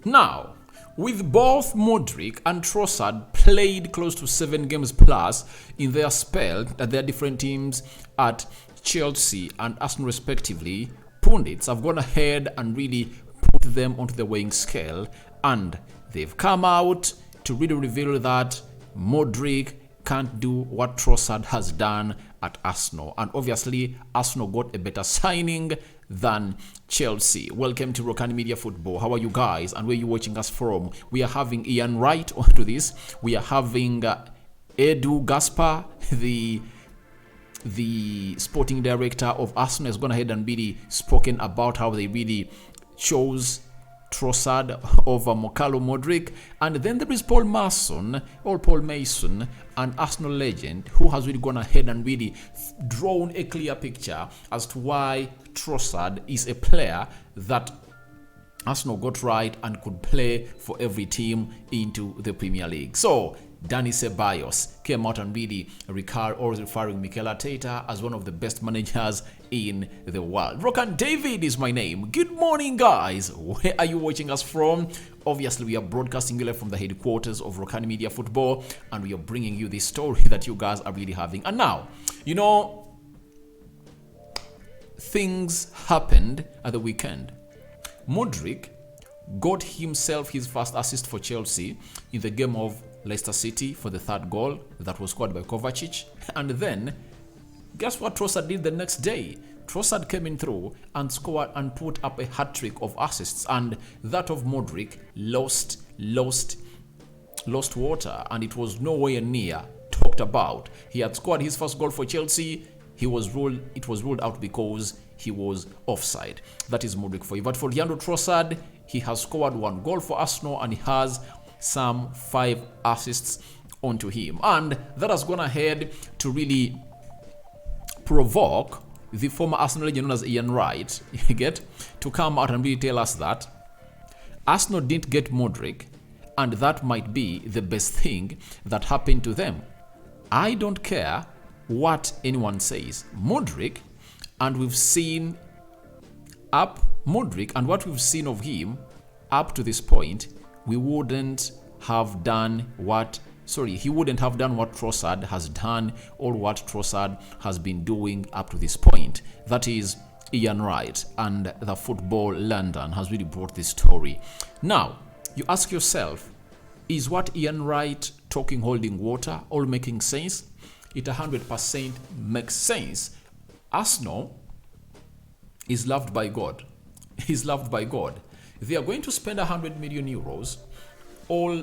Now, with both Mudryk and Trossard played close to 7 games plus in their spell at their different teams at Chelsea and Arsenal respectively, pundits have gone ahead and really put them onto the weighing scale, and they've come out to really reveal that Mudryk can't do what Trossard has done at Arsenal. And obviously, Arsenal got a better signing than Chelsea. Welcome to Rokani Media Football. How are you guys? And where are you watching us from? We are having Ian Wright onto this. We are having Edu Gaspar, the sporting director of Arsenal, has gone ahead and really spoken about how they really chose Trossard over Mudryk. And then there is Paul Mason, an Arsenal legend, who has really gone ahead and really drawn a clear picture as to why Trossard is a player that Arsenal got right and could play for every team into the Premier League. So Danny Ceballos came out and really referring Mikel Arteta as one of the best managers in the world. Rokani David is my name. Good morning, guys. Where are you watching us from? Obviously, we are broadcasting you live from the headquarters of Rokani Media Football, and we are bringing you this story that you guys are really having. And now, things happened at the weekend. Mudryk got himself his first assist for Chelsea in the game of Leicester City for the third goal that was scored by Kovacic. And then, guess what Trossard did the next day? Trossard came in through and scored and put up a hat-trick of assists, and that of Mudryk lost water, and it was nowhere near talked about. He had scored his first goal for Chelsea. It was ruled out because he was offside. That is Mudryk for you. But for Leandro Trossard, he has scored 1 goal for Arsenal and he has some 5 assists onto him. And that has gone ahead to really provoke the former Arsenal legend known as Ian Wright, to come out and really tell us that Arsenal didn't get Mudryk, and that might be the best thing that happened to them. I don't care what anyone says. Mudryk, and we've seen Mudryk, and what we've seen of him up to this point, he wouldn't have done what Trossard has done or what Trossard has been doing up to this point. That is Ian Wright, and the Football London has really brought this story. Now, you ask yourself, is what Ian Wright talking holding water or making sense? It 100% makes sense. Arsenal is loved by God. He's loved by God. They are going to spend 100 million euros, all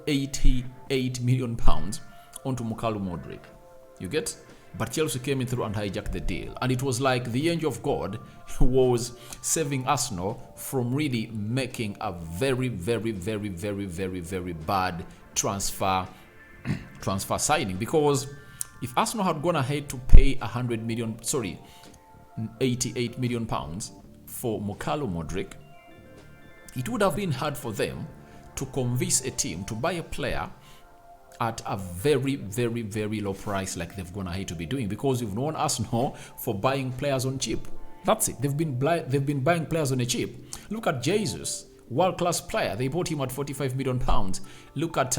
88 million pounds onto Mudryk. You get? But Chelsea came in through and hijacked the deal. And it was like the angel of God was saving Arsenal from really making a very, very, very, very, very, very bad transfer signing. Because if Arsenal had gone ahead to pay 88 million pounds for Mudryk, it would have been hard for them to convince a team to buy a player at a very, very, very low price like they've gone ahead to be doing, because you've known Arsenal for buying players on cheap. That's it. They've been buying players on a cheap. Look at Jesus, world-class player. They bought him at 45 million pounds. Look at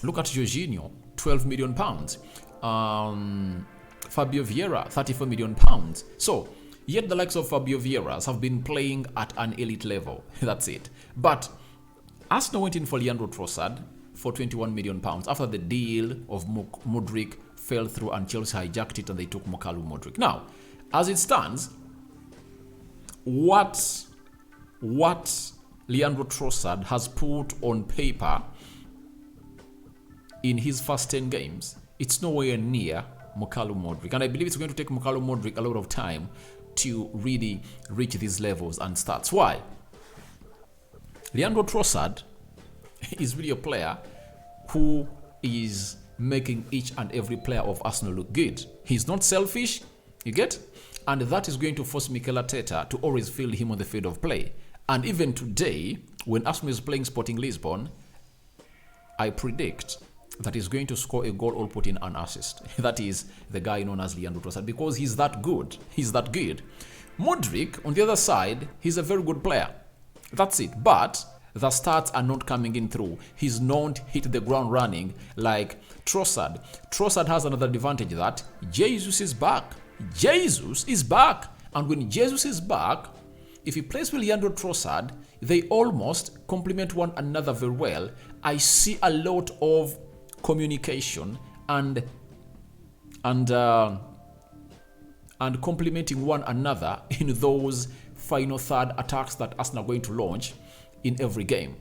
Jorginho, 12 million pounds. Fabio Vieira, 34 million pounds. So, yet the likes of Fabio Vieira have been playing at an elite level. That's it. But Arsenal went in for Leandro Trossard for 21 million pounds after the deal of Mudryk fell through and Chelsea hijacked it and they took Mudryk. Now, as it stands, what Leandro Trossard has put on paper in his first 10 games, it's nowhere near Mudryk. And I believe it's going to take Mudryk a lot of time to really reach these levels and stats. Why? Leandro Trossard is really a player who is making each and every player of Arsenal look good. He's not selfish, you get? And that is going to force Mikel Arteta to always field him on the field of play. And even today, when Arsenal is playing Sporting Lisbon, I predict that he's going to score a goal or put in an assist. That is the guy known as Leandro Trossard, because he's that good. He's that good. Mudryk, on the other side, he's a very good player. That's it. But the stats are not coming in through. He's not hit the ground running like Trossard. Trossard has another advantage that Jesus is back. Jesus is back. And when Jesus is back, if he plays with Leandro Trossard, they almost complement one another very well. I see a lot of communication and complementing one another in those final third attacks that Arsenal are going to launch in every game.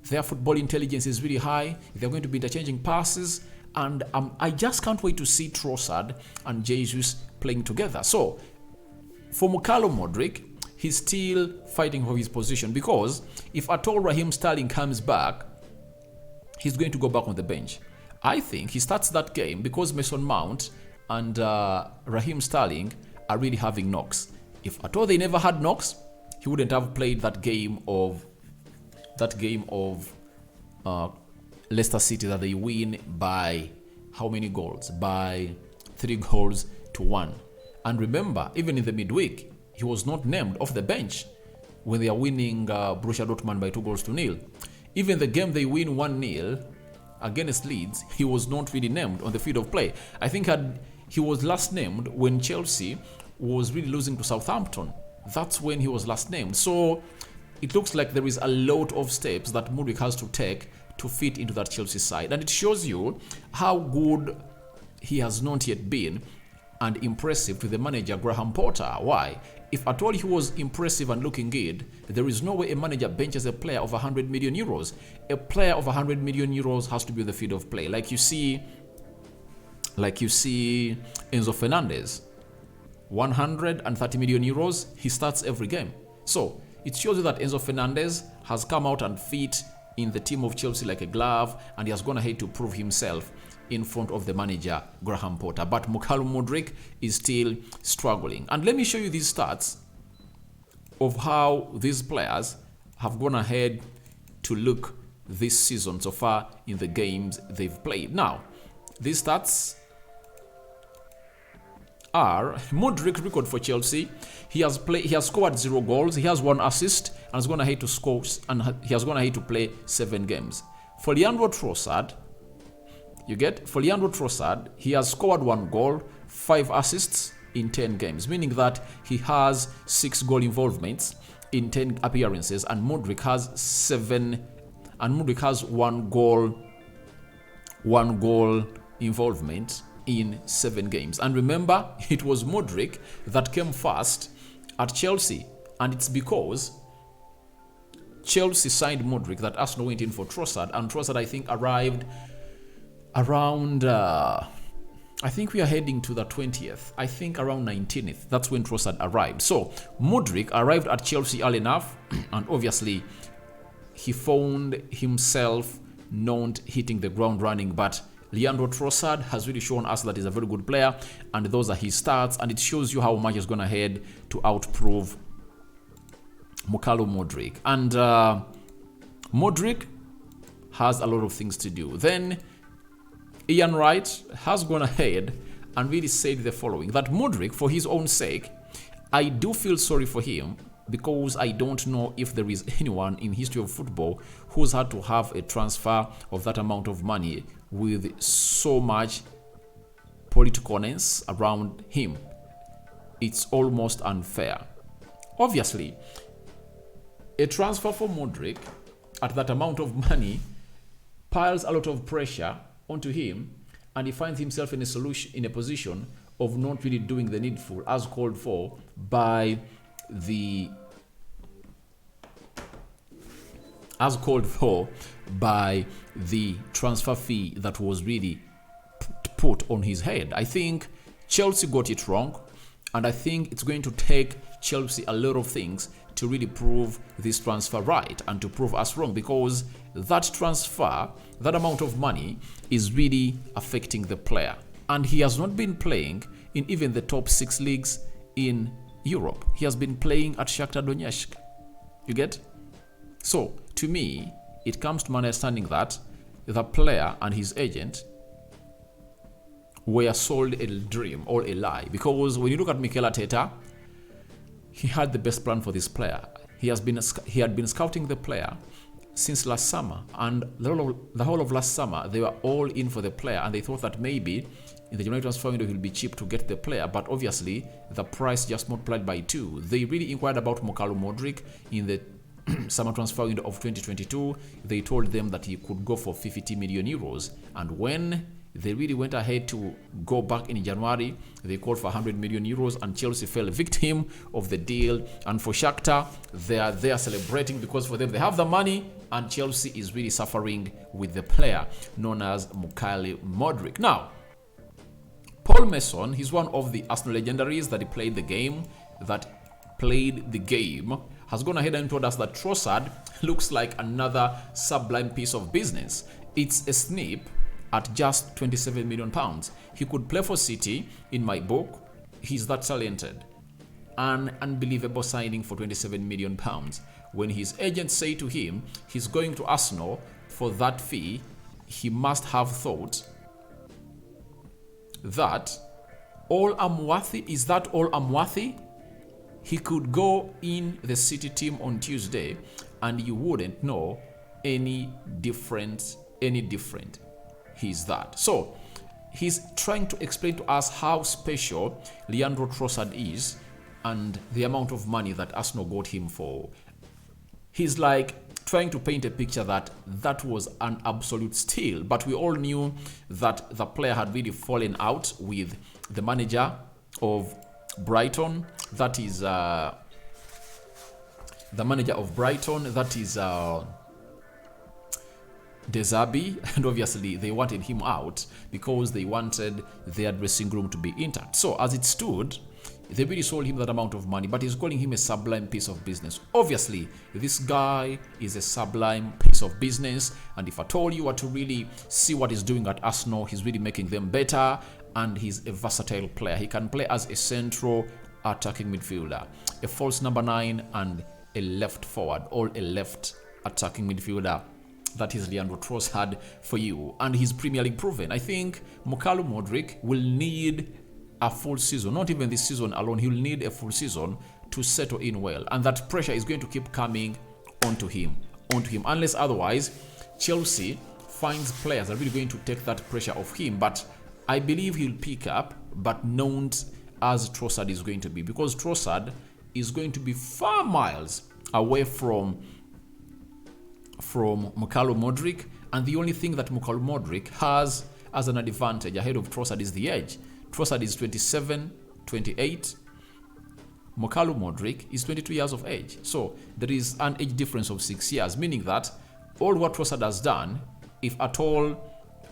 Their football intelligence is really high. They're going to be interchanging passes, and I just can't wait to see Trossard and Jesus playing together. So for Mukalo Mudryk, he's still fighting for his position, because if at all Raheem Sterling comes back, he's going to go back on the bench. I think he starts that game because Mason Mount and Raheem Sterling are really having knocks. If at all they never had knocks, he wouldn't have played that game of Leicester City that they win by how many goals? By 3-1. And remember, even in the midweek, he was not named off the bench when they are winning Borussia Dortmund by 2-0. Even the game they win 1-0 against Leeds, he was not really named on the field of play. I think he was last named when Chelsea was really losing to Southampton. That's when he was last named. So it looks like there is a lot of steps that Mudryk has to take to fit into that Chelsea side. And it shows you how good he has not yet been and impressive to the manager Graham Potter. Why? If at all he was impressive and looking good, there is no way a manager benches a player of 100 million euros. A player of 100 million euros has to be on the field of play. Like you see Enzo Fernandez, 130 million euros, he starts every game. So it shows you that Enzo Fernandez has come out and fit in the team of Chelsea like a glove, and he has gone ahead to prove himself in front of the manager Graham Potter. But Mukalo Mudryk is still struggling. And let me show you these stats of how these players have gone ahead to look this season so far in the games they've played. Now, these stats are Mudryk record for Chelsea. He has scored 0 goals. He has 1 assist and has gone ahead to score, and he has gone ahead to play 7 games. For Leandro Trossard, he has scored 1 goal, 5 assists in 10 games, meaning that he has 6 goal involvements in 10 appearances, and Mudryk has 7, and Mudryk has 1 goal involvement in 7 games. And remember, it was Mudryk that came first at Chelsea, and it's because Chelsea signed Mudryk that Arsenal went in for Trossard, and Trossard I think arrived around I think we are heading to the 20th. I think around 19th. That's when Trossard arrived. So Mudryk arrived at Chelsea early enough, and obviously he found himself not hitting the ground running. But Leandro Trossard has really shown us that he's a very good player, and those are his stats, and it shows you how much he's gone ahead to outprove Mukalo Mudryk. And Mudryk has a lot of things to do. Then Ian Wright has gone ahead and really said the following, that Mudryk, for his own sake, I do feel sorry for him, because I don't know if there is anyone in history of football who's had to have a transfer of that amount of money with so much politicalness around him. It's almost unfair. Obviously, a transfer for Mudryk at that amount of money piles a lot of pressure onto him, and he finds himself in a position of not really doing the needful as called for by the transfer fee that was really put on his head. I think Chelsea got it wrong, and I think it's going to take Chelsea a lot of things to really prove this transfer right and to prove us wrong, because that transfer, that amount of money is really affecting the player, and he has not been playing in even the top 6 leagues in Europe. He has been playing at Shakhtar Donetsk. You get? So to me, it comes to my understanding that the player and his agent were sold a dream or a lie, because when you look at Mikel Arteta, he had the best plan for this player. He had been scouting the player since last summer, and the whole of last summer they were all in for the player, and they thought that maybe in the January transfer window he'll be cheap to get the player, but obviously the price just multiplied by 2. They really inquired about Mudryk in the summer transfer window of 2022. They told them that he could go for 50 million euros, and when they really went ahead to go back in January, they called for 100 million euros, and Chelsea fell victim of the deal. And for Shakhtar, they are celebrating because for them they have the money, and Chelsea is really suffering with the player known as Mudryk. Now, Paul Mason, he's one of the Arsenal legendaries that played the game, has gone ahead and told us that Trossard looks like another sublime piece of business. It's a snip at just 27 million pounds. He could play for City in my book. He's that talented. An unbelievable signing for 27 million pounds. When his agents say to him he's going to Arsenal for that fee, he must have thought that all I'm worthy, is that all I'm worthy? He could go in the City team on Tuesday and you wouldn't know any different. He's that. So he's trying to explain to us how special Leandro Trossard is and the amount of money that Arsenal got him for. He's like trying to paint a picture that was an absolute steal, but we all knew that the player had really fallen out with the manager of Brighton. That is the manager of Brighton, that is De Zerbi, and obviously they wanted him out because they wanted their dressing room to be intact. So as it stood, they really sold him that amount of money, but he's calling him a sublime piece of business. Obviously, this guy is a sublime piece of business, and if at all you were to really see what he's doing at Arsenal, he's really making them better, and he's a versatile player. He can play as a central attacking midfielder, a false number 9, and a left forward, or a left attacking midfielder. That is Leandro Trossard for you, and he's Premier League proven. I think Mudryk will need a full season, not even this season alone. He'll need a full season to settle in well, and that pressure is going to keep coming onto him, unless otherwise Chelsea finds players that are really going to take that pressure off him. But I believe he'll pick up, but not as Trossard is going to be, because Trossard is going to be far miles away from Mudryk, and the only thing that Mudryk has as an advantage ahead of Trossard is the age. Trossard is 27, 28. Mudryk is 22 years of age. So there is an age difference of 6 years, meaning that all what Trossard has done, if at all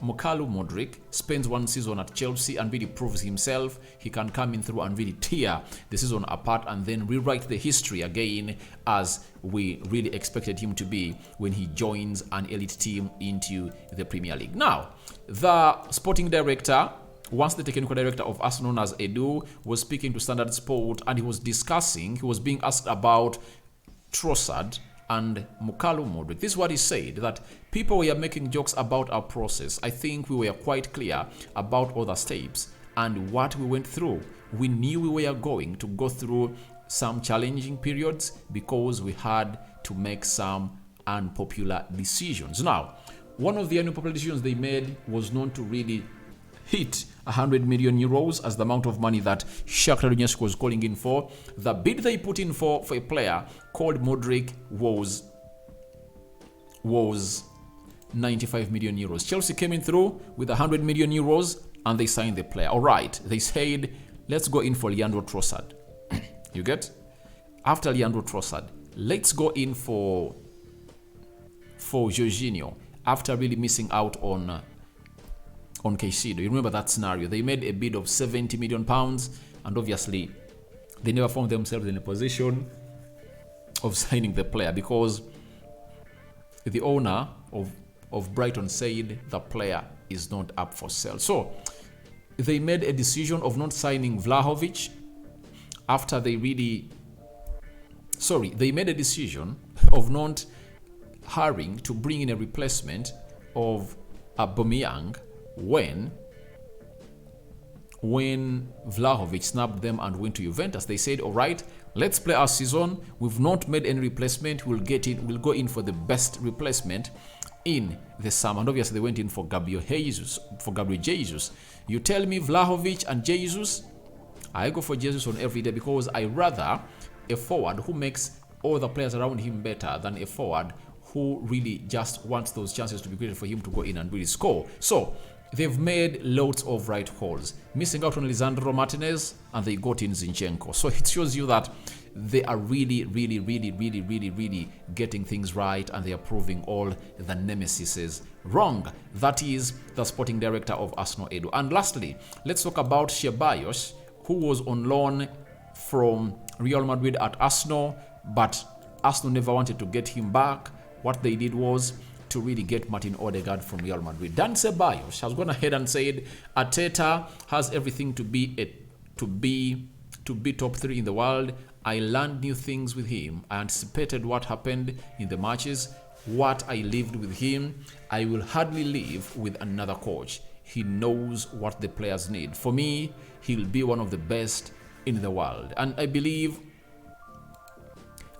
Mudryk spends one season at Chelsea and really proves himself, he can come in through and really tear the season apart and then rewrite the history again, as we really expected him to be when he joins an elite team into the Premier League. Now, the sporting director, once the technical director of Arsenal, known as Edu, was speaking to Standard Sport, and he was being asked about Trossard and Mudryk. This is what he said, that people were making jokes about our process. I think we were quite clear about all the steps and what we went through. We knew we were going to go through some challenging periods because we had to make some unpopular decisions. Now, one of the unpopular decisions they made was known to really hit 100 million euros as the amount of money that Shakhtar Donetsk was calling in for. The bid they put in for a player called Mudryk was 95 million euros. Chelsea came in through with 100 million euros and they signed the player. All right, they said, let's go in for Leandro Trossard. You get? After Leandro Trossard, let's go in for Jorginho, after really missing out on Caicedo. You remember that scenario? They made a bid of 70 million pounds, and obviously they never found themselves in a position of signing the player because the owner of Brighton said the player is not up for sale. So they made a decision of not signing Vlahovic after they made a decision of not hurrying to bring in a replacement of Aubameyang when Vlahovic snapped them and went to Juventus. They said, all right, Let's play our season. We've not made any replacement. We'll go in for the best replacement in the summer. And obviously they went in for Gabriel Jesus. You tell me Vlahovic and Jesus, I go for Jesus on every day, because I rather a forward who makes all the players around him better than a forward who really just wants those chances to be created for him to go in and really score. So they've made loads of right calls, missing out on Lisandro Martinez, and they got in Zinchenko. So it shows you that they are really getting things right, and they are proving all the nemesis wrong. That is the sporting director of Arsenal, Edu. And lastly, let's talk about Ceballos, who was on loan from Real Madrid at Arsenal, but Arsenal never wanted to get him back. What they did was to really get Martin Odegaard from Real Madrid. Dan Ceballos has gone ahead and said Arteta has everything to be top 3 in the world. I learned new things with him. I anticipated what happened in the matches, what I lived with him. I will hardly live with another coach. He knows what the players need. For me, he'll be one of the best in the world. And I believe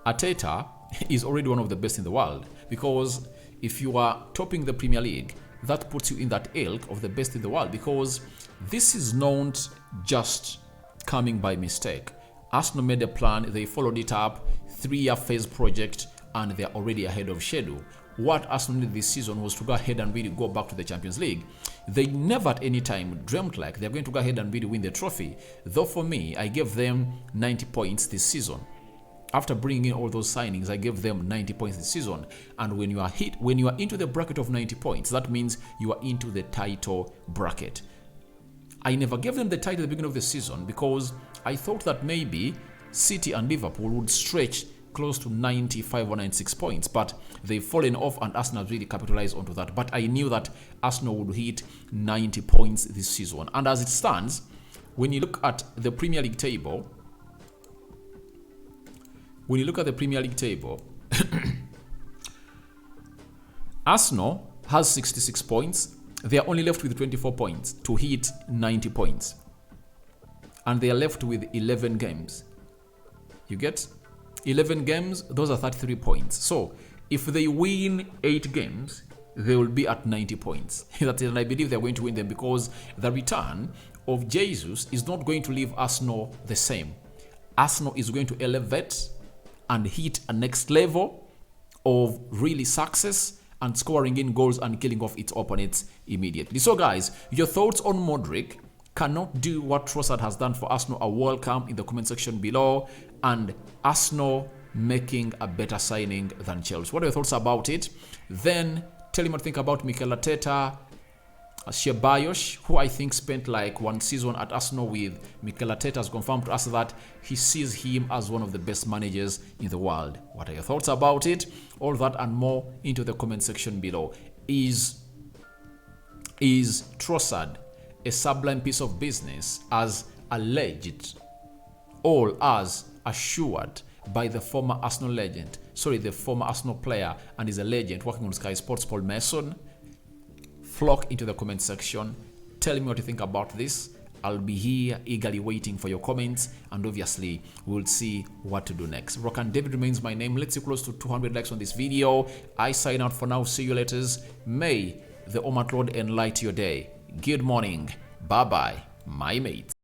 Arteta is already one of the best in the world, because if you are topping the Premier League, that puts you in that ilk of the best in the world, because this is not just coming by mistake. Arsenal made a plan, they followed it up, 3-year phase project, and they're already ahead of schedule. What Arsenal needed this season was to go ahead and really go back to the Champions League. They never at any time dreamt like they're going to go ahead and really win the trophy. Though for me, I gave them 90 points this season. After bringing in all those signings, I gave them 90 points this season. And when you are into the bracket of 90 points, that means you are into the title bracket. I never gave them the title at the beginning of the season because I thought that maybe City and Liverpool would stretch close to 95 or 96 points, but they've fallen off and Arsenal really capitalized onto that. But I knew that Arsenal would hit 90 points this season. And as it stands, when you look at the Premier League table, Arsenal has 66 points. They are only left with 24 points to hit 90 points. And they are left with 11 games. You get 11 games, those are 33 points. So if they win 8 games, they will be at 90 points. And I believe they're going to win them because the return of Jesus is not going to leave Arsenal the same. Arsenal is going to elevate and hit a next level of really success and scoring in goals and killing off its opponents immediately. So guys, your thoughts on Mudryk cannot do what Trossard has done for Arsenal are welcome in the comment section below, and Arsenal making a better signing than Chelsea. What are your thoughts about it? Then tell me what you think about Mikel Arteta, Ceballos, who I think spent like 1 season at Arsenal with Mikel Arteta, has confirmed to us that he sees him as one of the best managers in the world. What are your thoughts about it? All that and more into the comment section below. Is Trossard a sublime piece of business as alleged or as assured by the former Arsenal player and is a legend working on Sky Sports, Paul Mason? Flock into the comment section. Tell me what you think about this. I'll be here eagerly waiting for your comments, and obviously we'll see what to do next. Rokani David remains my name. Let's see close to 200 likes on this video. I sign out for now. See you later. May the Almighty Lord enlighten your day. Good morning. Bye bye, my mates.